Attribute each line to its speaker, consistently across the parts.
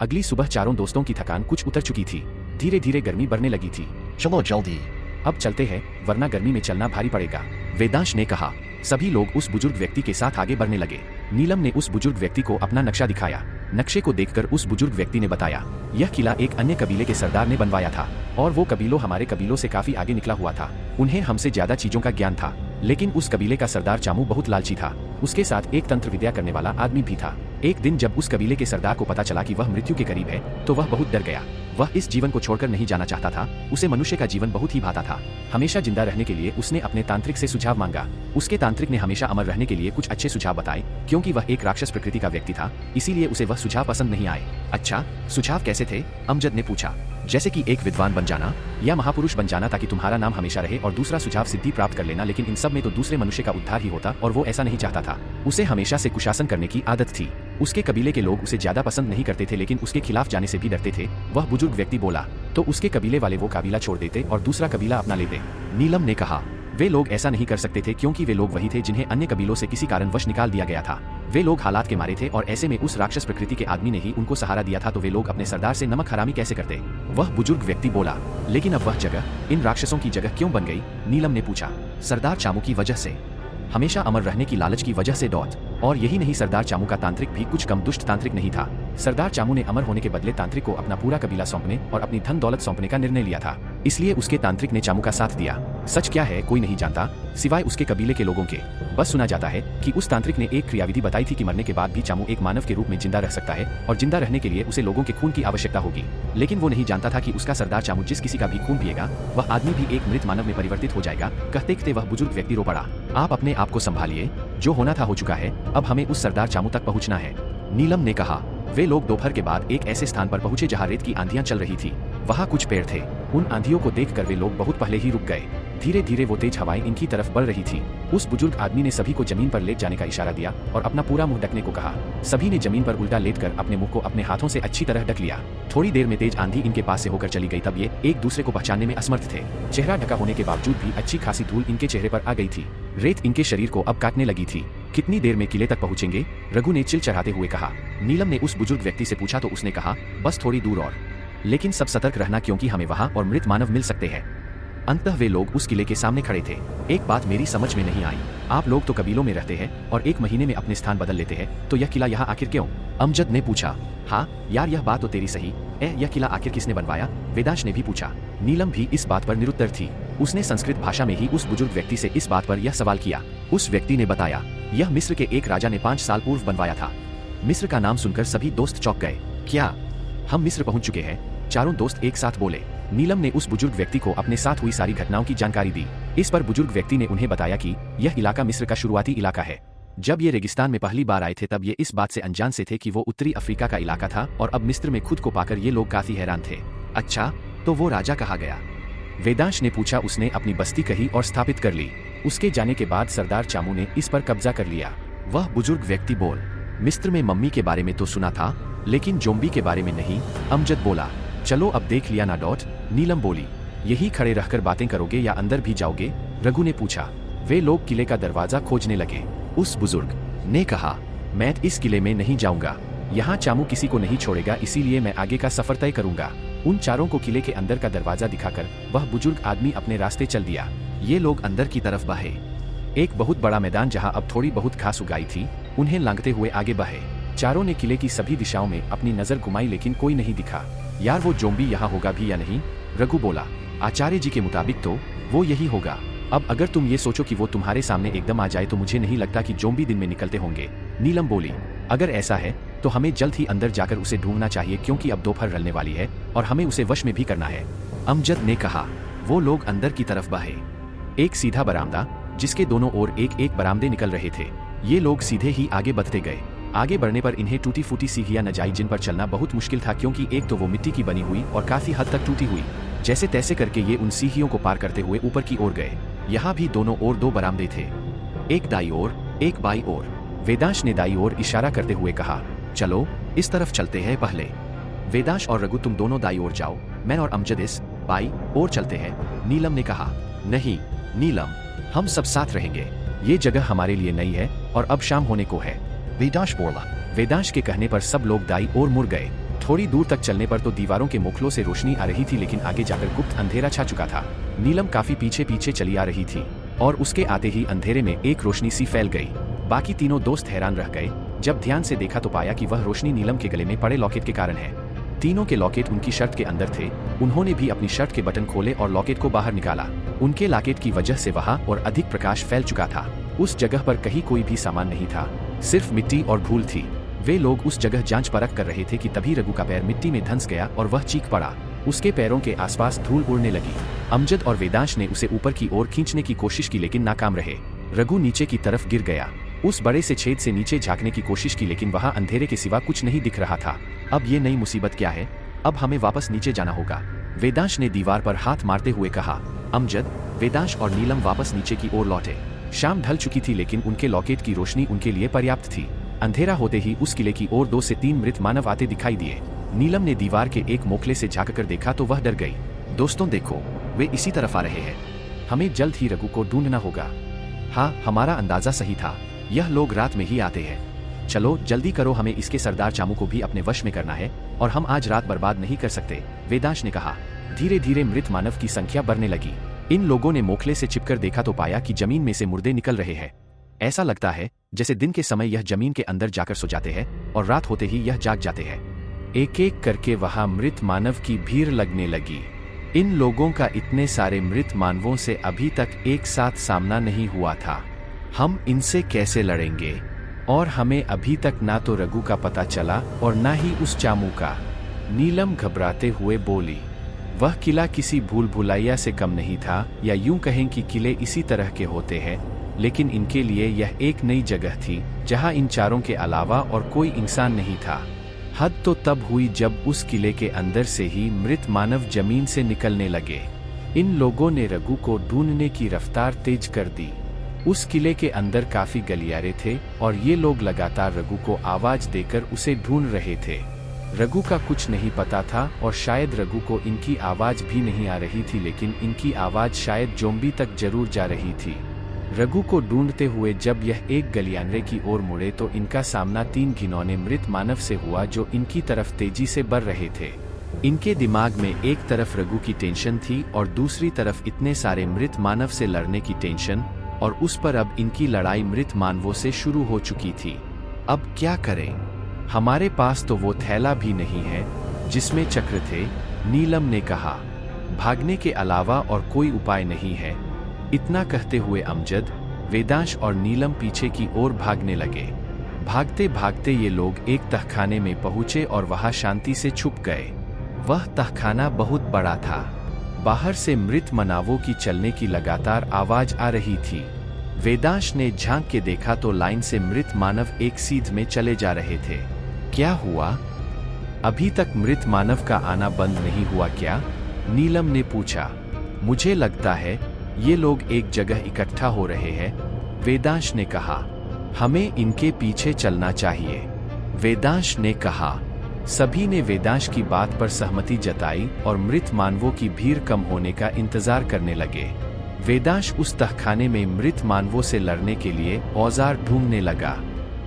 Speaker 1: अगली सुबह चारों दोस्तों की थकान कुछ उतर चुकी थी। धीरे धीरे गर्मी बढ़ने लगी थी।
Speaker 2: चलो जल्दी।
Speaker 1: अब चलते हैं, वरना गर्मी में चलना भारी पड़ेगा, वेदांश ने कहा। सभी लोग उस बुजुर्ग व्यक्ति के साथ आगे बढ़ने लगे। नीलम ने उस बुजुर्ग व्यक्ति को अपना नक्शा दिखाया। नक्शे को देखकर उस बुजुर्ग व्यक्ति ने बताया, यह किला एक अन्य कबीले के सरदार ने बनवाया था और वो कबीलों हमारे कबीलों से काफी आगे निकला हुआ था। उन्हें हमसे ज्यादा चीजों का ज्ञान था, लेकिन उस कबीले का सरदार चामू बहुत लालची था। उसके साथ एक तंत्र विद्या करने वाला आदमी भी था। एक दिन जब उस कबीले के सरदार को पता चला कि वह मृत्यु के करीब है, तो वह बहुत डर गया। वह इस जीवन को छोड़कर नहीं जाना चाहता था। उसे मनुष्य का जीवन बहुत ही भाता था। हमेशा जिंदा रहने के लिए उसने अपने तांत्रिक से सुझाव मांगा। उसके तांत्रिक ने हमेशा अमर रहने के लिए कुछ अच्छे सुझाव बताए। क्योंकि वह एक राक्षस प्रकृति का व्यक्ति था, इसीलिए उसे वह सुझाव पसंद नहीं आए। अच्छा, सुझाव कैसे थे? अमजद ने पूछा। जैसे कि एक विद्वान बन जाना या महापुरुष बन जाना ताकि तुम्हारा नाम हमेशा रहे, और दूसरा सुझाव सिद्धि प्राप्त कर लेना। लेकिन इन सब में तो दूसरे मनुष्य का उद्धार ही होता, और वो ऐसा नहीं चाहता था। उसे हमेशा से कुशासन करने की आदत थी। उसके कबीले के लोग उसे ज्यादा पसंद नहीं करते थे, लेकिन उसके खिलाफ जाने से भी डरते थे। वह बुजुर्ग व्यक्ति बोला, तो उसके कबीले वाले वो कबीला छोड़ देते और दूसरा कबीला अपना लेते। नीलम ने कहा, वे लोग ऐसा नहीं कर सकते थे, क्योंकि वे लोग वही थे जिन्हें अन्य कबीलों से किसी कारणवश निकाल दिया गया था। वे लोग हालात के मारे थे, और ऐसे में उस राक्षस प्रकृति के आदमी ने ही उनको सहारा दिया था, तो वे लोग अपने सरदार से नमक हरामी कैसे करते? वह बुजुर्ग व्यक्ति बोला। लेकिन अब वह जगह इन राक्षसों की जगह क्यों बन गई? नीलम ने पूछा। सरदार चामू की वजह से, हमेशा अमर रहने की लालच की वजह से डॉट। और यही नहीं, सरदार चामू का तांत्रिक भी कुछ कम दुष्ट तांत्रिक नहीं था। सरदार चामू ने अमर होने के बदले तांत्रिक को अपना पूरा कबीला सौंपने और अपनी धन दौलत सौंपने का निर्णय लिया था। इसलिए उसके तांत्रिक ने चामू का साथ दिया। सच क्या है कोई नहीं जानता, सिवाय उसके कबीले के लोगों के। बस सुना जाता है कि उस तांत्रिक ने एक क्रियाविधि बताई थी कि मरने के बाद भी चामू एक मानव के रूप में जिंदा रह सकता है, और जिंदा रहने के लिए उसे लोगों के खून की आवश्यकता होगी। लेकिन वो नहीं जानता था कि उसका सरदार चामू जिस किसी का भी खून पिएगा, वह आदमी भी एक मृत मानव में परिवर्तित हो जाएगा। कहते कहते वह बुजुर्ग व्यक्ति रो पड़ा। आप अपने आप को संभालिए, जो होना था हो चुका है, अब हमें उस सरदार चामू तक पहुंचना है, नीलम ने कहा। वे लोग दोपहर के बाद एक ऐसे स्थान पर पहुंचे जहां रेत की आंधियां चल रही थी। वहां कुछ पेड़ थे। उन आंधियों को देखकर वे लोग बहुत पहले ही रुक गए। धीरे धीरे वो तेज हवाएं इनकी तरफ बढ़ रही थी। उस बुजुर्ग आदमी ने सभी को जमीन पर लेट जाने का इशारा दिया और अपना पूरा मुंह ढकने को कहा। सभी ने जमीन पर उल्टा लेटकर अपने मुंह को अपने हाथों से अच्छी तरह ढक लिया। थोड़ी देर में तेज आंधी इनके पास से होकर चली गई। तब ये एक दूसरे को पहचानने में असमर्थ थे। चेहरा ढका होने के बावजूद भी अच्छी खासी धूल इनके चेहरे पर आ गई थी। रेत इनके शरीर को अब काटने लगी थी। कितनी देर में किले तक पहुंचेंगे? रघु ने चिल चढ़ाते हुए कहा। नीलम ने उस बुजुर्ग व्यक्ति से पूछा तो उसने कहा, बस थोड़ी दूर और, लेकिन सब सतर्क रहना, क्योंकि हमें वहां और मृत मानव मिल सकते हैं। अंततः वे लोग उस किले के सामने खड़े थे। एक बात मेरी समझ में नहीं आई, आप लोग तो कबीलों में रहते हैं और एक महीने में अपने स्थान बदल लेते हैं, तो यह किला यहाँ आखिर क्यों? अमजद ने पूछा। हाँ यार, यह बात तो तेरी सही। यह किला आखिर किसने बनवाया? वेदांश ने भी पूछा। नीलम भी इस बात पर निरुत्तर थी। उसने संस्कृत भाषा में ही उस बुजुर्ग व्यक्ति से इस बात पर यह सवाल किया। उस व्यक्ति ने बताया, यह मिस्र के एक राजा ने 5 साल पूर्व बनवाया था। मिस्र का नाम सुनकर सभी दोस्त चौंक गए। क्या हम मिस्र पहुंच चुके हैं? चारों दोस्त एक साथ बोले। नीलम ने उस बुजुर्ग व्यक्ति को अपने साथ हुई सारी घटनाओं की जानकारी दी। इस पर बुजुर्ग व्यक्ति ने उन्हें बताया कि यह इलाका मिस्र का शुरुआती इलाका है। जब ये रेगिस्तान में पहली बार आए थे तब ये इस बात से अनजान से थे कि वो उत्तरी अफ्रीका का इलाका था, और अब मिस्र में खुद को पाकर ये लोग काफी हैरान थे। अच्छा, तो वो राजा कहाँ गया? वेदांश ने पूछा। उसने अपनी बस्ती कही और स्थापित कर ली। उसके जाने के बाद सरदार चामू ने इस पर कब्जा कर लिया। वह बुजुर्ग व्यक्ति बोल, मिस्र में मम्मी के बारे में तो सुना था, लेकिन जोम्बी के बारे में नहीं। अमजद बोला। चलो अब देख लिया ना डॉट। नीलम बोली। यही खड़े रहकर बातें करोगे या अंदर भी जाओगे? रघु ने पूछा। वे लोग किले का दरवाजा खोजने लगे। उस बुजुर्ग ने कहा, मैं इस किले में नहीं जाऊंगा। यहाँ चामू किसी को नहीं छोड़ेगा, इसीलिए मैं आगे का सफर तय करूंगा। उन चारों को किले के अंदर का दरवाजा दिखाकर वह बुजुर्ग आदमी अपने रास्ते चल दिया। ये लोग अंदर की तरफ बढ़े। एक बहुत बड़ा मैदान जहाँ अब थोड़ी बहुत घास उगाई थी, उन्हें लांघते हुए आगे बढ़े। चारों ने किले की सभी दिशाओं में अपनी नजर घुमाई, लेकिन कोई नहीं दिखा। यार, वो जोम्बी यहाँ होगा भी या नहीं? रघु बोला। आचार्य जी के मुताबिक तो वो यही होगा। अब अगर तुम ये सोचो कि वो तुम्हारे सामने एकदम आ जाए तो मुझे नहीं लगता कि जोम्बी दिन में निकलते होंगे। नीलम बोली। अगर ऐसा है तो हमें जल्द ही अंदर जाकर उसे ढूंढना चाहिए, क्योंकि अब दोपहर ढलने वाली है और हमें उसे वश में भी करना है। अमजद ने कहा। वो लोग अंदर की तरफ बढ़े। एक सीधा बरामदा, जिसके दोनों ओर एक एक बरामदे निकल रहे थे। ये लोग सीधे ही आगे बढ़ते गए। आगे बढ़ने पर इन्हें टूटी फूटी सीढ़ियां न जाई, जिन पर चलना बहुत मुश्किल था, क्योंकि एक तो वो मिट्टी की बनी हुई और काफी हद तक टूटी हुई। जैसे तैसे करके ये उन सीढ़ियों को पार करते हुए ऊपर की ओर गए। यहाँ भी दोनों ओर 2 बरामदे थे, एक दाई ओर एक बाई ओर। वेदांश ने दाई ओर इशारा करते हुए कहा, चलो इस तरफ चलते हैं पहले। वेदांश और रघु, तुम दोनों दाई ओर जाओ, मैं और अमजद इस बाई ओर चलते हैं। नीलम ने कहा। नहीं नीलम, हम सब साथ रहेंगे। ये जगह हमारे लिए नई है और अब शाम होने को है।
Speaker 2: वेदांश बोला।
Speaker 1: वेदांश के कहने पर सब लोग दाई ओर मुड़ गए। थोड़ी दूर तक चलने पर तो दीवारों के मुखलों से रोशनी आ रही थी, लेकिन आगे जाकर गुप्त अंधेरा छा चुका था। नीलम काफी पीछे पीछे चली आ रही थी और उसके आते ही अंधेरे में एक रोशनी सी फैल गई। बाकी तीनों दोस्त हैरान रह गए। जब ध्यान से देखा तो पाया कि वह रोशनी नीलम के गले में पड़े लॉकेट के कारण है। तीनों के लॉकेट उनकी शर्ट के अंदर थे। उन्होंने भी अपनी शर्ट के बटन खोले और लॉकेट को बाहर निकाला। उनके लॉकेट की वजह से वहां और अधिक प्रकाश फैल चुका था। उस जगह पर कहीं कोई भी सामान नहीं था, सिर्फ मिट्टी और धूल थी। वे लोग उस जगह जांच परख कर रहे थे कि तभी रघु का पैर मिट्टी में धंस गया और वह चीख पड़ा। उसके पैरों के आसपास धूल उड़ने लगी। अमजद और वेदांश ने उसे ऊपर की ओर खींचने की कोशिश की, लेकिन नाकाम रहे। रघु नीचे की तरफ गिर गया। उस बड़े से छेद से नीचे झांकने की कोशिश की, लेकिन वहां अंधेरे के सिवा कुछ नहीं दिख रहा था। अब ये नई मुसीबत क्या है? अब हमें वापस नीचे जाना होगा, वेदांश ने दीवार पर हाथ मारते हुए कहा। अमजद, वेदांश और नीलम वापस नीचे की ओर लौटे। शाम ढल चुकी थी, लेकिन उनके लॉकेट की रोशनी उनके लिए पर्याप्त थी। अंधेरा होते ही उस किले की ओर 2 से 3 मृत मानव आते दिखाई दिए। नीलम ने दीवार के एक मोखले से झांककर देखा तो वह डर गई। दोस्तों देखो, वे इसी तरफ आ रहे हैं। हमें जल्द ही रघु को ढूंढना होगा। हाँ, हमारा अंदाजा सही था, यह लोग रात में ही आते हैं। चलो जल्दी करो, हमें इसके सरदार चामू को भी अपने वश में करना है और हम आज रात बर्बाद नहीं कर सकते, वेदांश ने कहा। धीरे धीरे मृत मानव की संख्या बढ़ने लगी। इन लोगों ने मोखले से छिपकर देखा तो पाया कि जमीन में से मुर्दे निकल रहे हैं। ऐसा लगता है जैसे दिन के समय यह जमीन के अंदर जाकर सो जाते हैं और रात होते ही यह जाग जाते हैं। एक एक करके वहां मृत मानव की भीड़ लगने लगी। इन लोगों का इतने सारे मृत मानवों से अभी तक एक साथ सामना नहीं हुआ था। हम इनसे कैसे लड़ेंगे? और हमें अभी तक ना तो रघु का पता चला और ना ही उस चामू का। नीलम घबराते हुए बोली। वह किला किसी भूल भुलैया से कम नहीं था, या यूं कहें कि किले इसी तरह के होते हैं, लेकिन इनके लिए यह एक नई जगह थी जहां इन चारों के अलावा और कोई इंसान नहीं था। हद तो तब हुई जब उस किले के अंदर से ही मृत मानव जमीन से निकलने लगे। इन लोगों ने रघु को ढूंढने की रफ्तार तेज कर दी। उस किले के अंदर काफी गलियारे थे और ये लोग लगातार रघु को आवाज देकर उसे ढूंढ रहे थे। रघु का कुछ नहीं पता था और शायद रघु को इनकी आवाज भी नहीं आ रही थी, लेकिन इनकी आवाज शायद जोम्बी तक जरूर जा रही थी। रघु को ढूंढते हुए जब यह एक गलियारे की ओर मुड़े तो इनका सामना 3 घिनौने मृत मानव से हुआ जो इनकी तरफ तेजी से बढ़ रहे थे। इनके दिमाग में एक तरफ रघु की टेंशन थी और दूसरी तरफ इतने सारे मृत मानव से लड़ने की टेंशन, और उस पर अब इनकी लड़ाई मृत मानवों से शुरू हो चुकी थी। अब क्या करें? हमारे पास तो वो थैला भी नहीं है जिसमें चक्र थे, नीलम ने कहा। भागने के अलावा और कोई उपाय नहीं है। इतना कहते हुए अमजद, वेदांश और नीलम पीछे की ओर भागने लगे। भागते भागते ये लोग एक तहखाने में पहुंचे और वहां शांति से छुप गए। वह तहखाना बहुत बड़ा था। बाहर से मृत मानवों की चलने की लगातार आवाज आ रही थी। वेदांश ने झांक के देखा तो लाइन से मृत मानव एक सीध में चले जा रहे थे। क्या हुआ? अभी तक मृत मानव का आना बंद नहीं हुआ क्या? नीलम ने पूछा। मुझे लगता है ये लोग एक जगह इकट्ठा हो रहे हैं, वेदांश ने कहा। हमें इनके पीछे चलना चाहिए, वेदांश ने कहा। सभी ने वेदांश की बात पर सहमति जताई और मृत मानवों की भीड़ कम होने का इंतजार करने लगे। वेदांश उस तहखाने में मृत मानवों से लड़ने के लिए औजार ढूंढने लगा,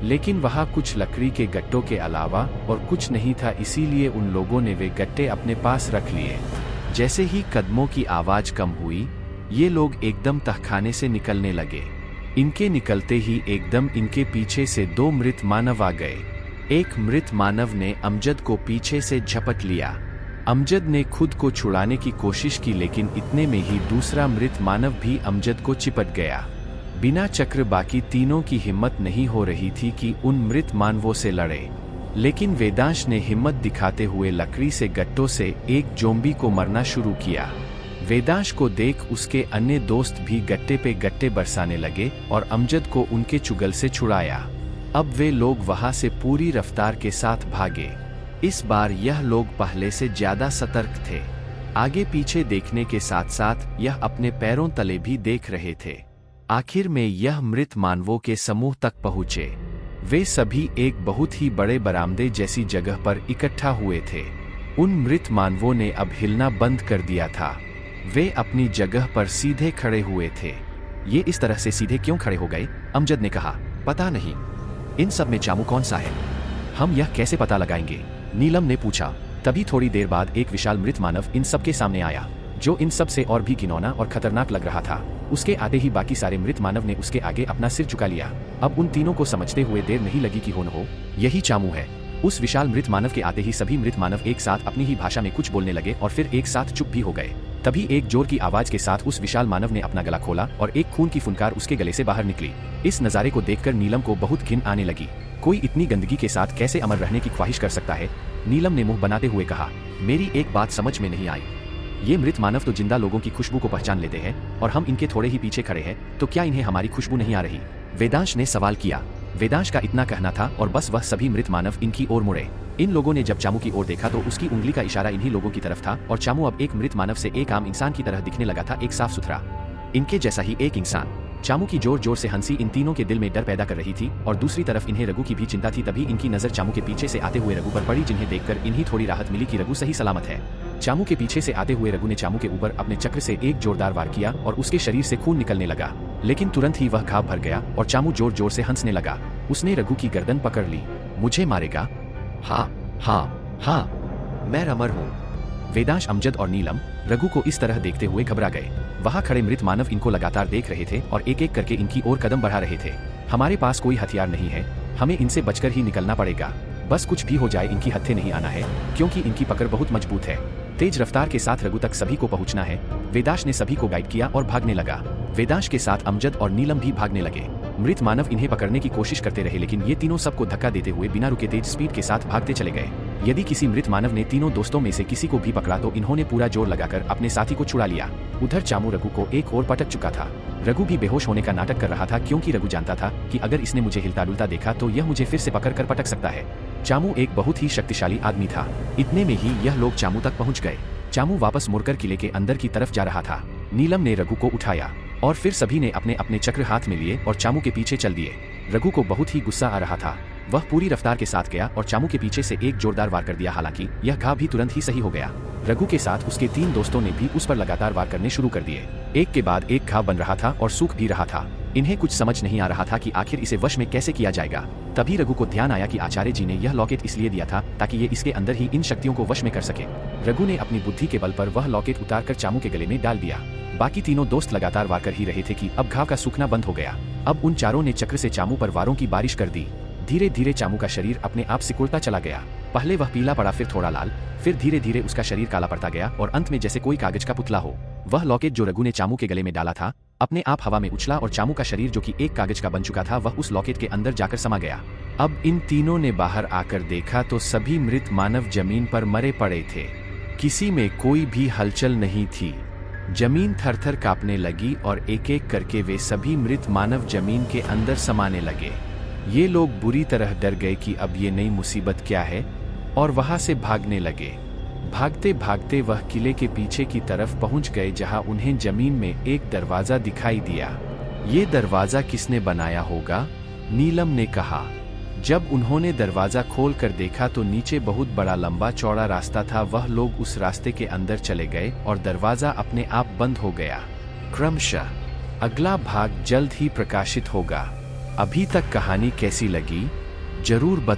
Speaker 1: लेकिन वहां कुछ लकड़ी के गट्टों के अलावा और कुछ नहीं था, इसीलिए उन लोगों ने वे गट्टे अपने पास रख लिए। जैसे ही कदमों की आवाज कम हुई, ये लोग एकदम तहखाने से निकलने लगे। इनके निकलते ही एकदम इनके पीछे से 2 मृत मानव आ गए। एक मृत मानव ने अमजद को पीछे से झपट लिया। अमजद ने खुद को छुड़ाने की कोशिश की, लेकिन इतने में ही दूसरा मृत मानव भी अमजद को चिपट गया। बिना चक्र बाकी तीनों की हिम्मत नहीं हो रही थी कि उन मृत मानवों से लड़े, लेकिन वेदांश ने हिम्मत दिखाते हुए लकड़ी से गट्टों से एक जोम्बी को मरना शुरू किया। वेदांश को देख उसके अन्य दोस्त भी गट्टे पे गट्टे बरसाने लगे और अमजद को उनके चुगल से छुड़ाया। अब वे लोग वहां से पूरी रफ्तार के साथ भागे। इस बार यह लोग पहले से ज्यादा सतर्क थे। आगे पीछे देखने के साथ साथ यह अपने पैरों तले भी देख रहे थे। आखिर में यह मृत मानवों के समूह तक पहुंचे। वे सभी एक बहुत ही बड़े बरामदे जैसी जगह पर इकट्ठा हुए थे। उन मृत मानवों ने अब हिलना बंद कर दिया था। वे अपनी जगह पर सीधे खड़े हुए थे। ये इस तरह से सीधे क्यों खड़े हो गए? अमजद ने कहा। पता नहीं। इन सब में चामू कौन सा है? हम यह कैसे पता लगाएंगे? नीलम ने पूछा। तभी थोड़ी देर बाद एक विशाल मृत मानव इन सबके सामने आया, जो इन सब से और भी घिनौना और खतरनाक लग रहा था। उसके आते ही बाकी सारे मृत मानव ने उसके आगे अपना सिर झुका लिया। अब उन तीनों को समझते हुए देर नहीं लगी कि हो न हो यही चामू है। उस विशाल मृत मानव के आते ही सभी मृत मानव एक साथ अपनी ही भाषा में कुछ बोलने लगे और फिर एक साथ चुप भी हो गए। तभी एक जोर की आवाज के साथ उस विशाल मानव ने अपना गला खोला और एक खून की फुनकार उसके गले से बाहर निकली। इस नज़ारे को देखकर नीलम को बहुत घिन आने लगी। कोई इतनी गंदगी के साथ कैसे अमर रहने की ख्वाहिश कर सकता है? नीलम ने मुंह बनाते हुए कहा। मेरी एक बात समझ में नहीं आई। ये मृत मानव तो जिंदा लोगों की खुशबू को पहचान लेते हैं और हम इनके थोड़े ही पीछे खड़े हैं, तो क्या इन्हें हमारी खुशबू नहीं आ रही? वेदांश ने सवाल किया। वेदांश का इतना कहना था और बस वह सभी मृत मानव इनकी ओर मुड़े। इन लोगों ने जब चामू की ओर देखा तो उसकी उंगली का इशारा इन्हीं लोगों की तरफ था और चामू अब एक मृत मानव से एक आम इंसान की तरह दिखने लगा था, एक साफ सुथरा इनके जैसा ही एक इंसान। चामू की जोर जोर से हंसी इन तीनों के दिल में डर पैदा कर रही थी और दूसरी तरफ इन्हें रघु की भी चिंता थी। तभी इनकी नजर चामू के पीछे से आते हुए रघु पर पड़ी, जिन्हें देखकर इन्हीं थोड़ी राहत मिली कि रघु सही सलामत है। चामू के पीछे से आते हुए रघु ने चामू के ऊपर अपने चक्र से एक जोरदार वार किया और उसके शरीर से खून निकलने लगा, लेकिन तुरंत ही वह घाव भर गया और चामू जोर जोर से हंसने लगा। उसने रघु की गर्दन पकड़ ली। मुझे मारेगा? हाँ हाँ हाँ, मैं अमर हूँ। वेदांश, अमजद और नीलम रघु को इस तरह देखते हुए घबरा गए। वहां खड़े मृत मानव इनको लगातार देख रहे थे और एक एक करके इनकी ओर कदम बढ़ा रहे थे। हमारे पास कोई हथियार नहीं है, हमें इनसे बचकर ही निकलना पड़ेगा। बस कुछ भी हो जाए इनकी हत्थे नहीं आना है, क्योंकि इनकी पकड़ बहुत मजबूत है। तेज रफ्तार के साथ रघु तक सभी को पहुंचना है। वेदांश ने सभी को गाइड किया और भागने लगा। वेदांश के साथ अमजद और नीलम भी भागने लगे। मृत मानव इन्हें पकड़ने की कोशिश करते रहे, लेकिन ये तीनों सबको धक्का देते हुए बिना रुके तेज स्पीड के साथ भागते चले गए। यदि किसी मृत मानव ने तीनों दोस्तों में से किसी को भी पकड़ा तो इन्होंने पूरा जोर लगाकर अपने साथी को छुड़ा लिया। उधर चामू रघु को एक और पटक चुका था। रघु भी बेहोश होने का नाटक कर रहा था, क्योंकि रघु जानता था कि अगर इसने मुझे हिलता डुलता देखा तो यह मुझे फिर से पकड़कर पटक सकता है। चामू एक बहुत ही शक्तिशाली आदमी था। इतने में ही यह लोग चामू तक पहुंच गए। चामू वापस मुड़कर किले के अंदर की तरफ जा रहा था। नीलम ने रघु को उठाया और फिर सभी ने अपने अपने चक्र हाथ में लिए और चामू के पीछे चल दिए। रघु को बहुत ही गुस्सा आ रहा था। वह पूरी रफ्तार के साथ गया और चामू के पीछे से एक जोरदार वार कर दिया। हालांकि यह घाव भी तुरंत ही सही हो गया। रघु के साथ उसके तीन दोस्तों ने भी उस पर लगातार वार करने शुरू कर दिए। एक के बाद एक घाव बन रहा था और सूख भी रहा था। इन्हें कुछ समझ नहीं आ रहा था कि आखिर इसे वश में कैसे किया जाएगा। तभी रघु को ध्यान आया कि आचार्य जी ने यह लॉकेट इसलिए दिया था ताकि ये इसके अंदर ही इन शक्तियों को वश में कर सके। रघु ने अपनी बुद्धि के बल पर वह लॉकेट उतारकर चामू के गले में डाल दिया। बाकी तीनों दोस्त लगातार वार कर ही रहे थे कि अब घाव का सूखना बंद हो गया। अब उन चारों ने चक्र से चामू पर वारों की बारिश कर दी। धीरे धीरे चामू का शरीर अपने आप सिकुड़ता चला गया। पहले वह पीला पड़ा, फिर थोड़ा लाल, फिर धीरे धीरे उसका शरीर काला पड़ता गया और अंत में जैसे कोई कागज का पुतला हो। वह लॉकेट जो रघु ने चामू के गले में डाला था अपने आप हवा में उछला और चामू का शरीर जो कि एक कागज का बन चुका था वह उस लॉकेट के अंदर जाकर समा गया। अब इन तीनों ने बाहर आकर देखा तो सभी मृत मानव जमीन पर मरे पड़े थे। किसी में कोई भी हलचल नहीं थी। जमीन थरथर कांपने लगी और एक एक करके वे सभी मृत मानव जमीन के अंदर समाने लगे। ये लोग बुरी तरह डर गए कि अब ये नई मुसीबत क्या है और वहां से भागने लगे। भागते भागते वह किले के पीछे की तरफ पहुंच गए, जहां उन्हें जमीन में एक दरवाजा दिखाई दिया। ये दरवाजा किसने बनाया होगा? नीलम ने कहा। जब उन्होंने दरवाजा खोल कर देखा तो नीचे बहुत बड़ा लंबा चौड़ा रास्ता था। वह लोग उस रास्ते के अंदर चले गए और दरवाजा अपने आप बंद हो गया। क्रमशः अगला भाग जल्द ही प्रकाशित होगा। अभी तक कहानी कैसी लगी जरूर बताएं।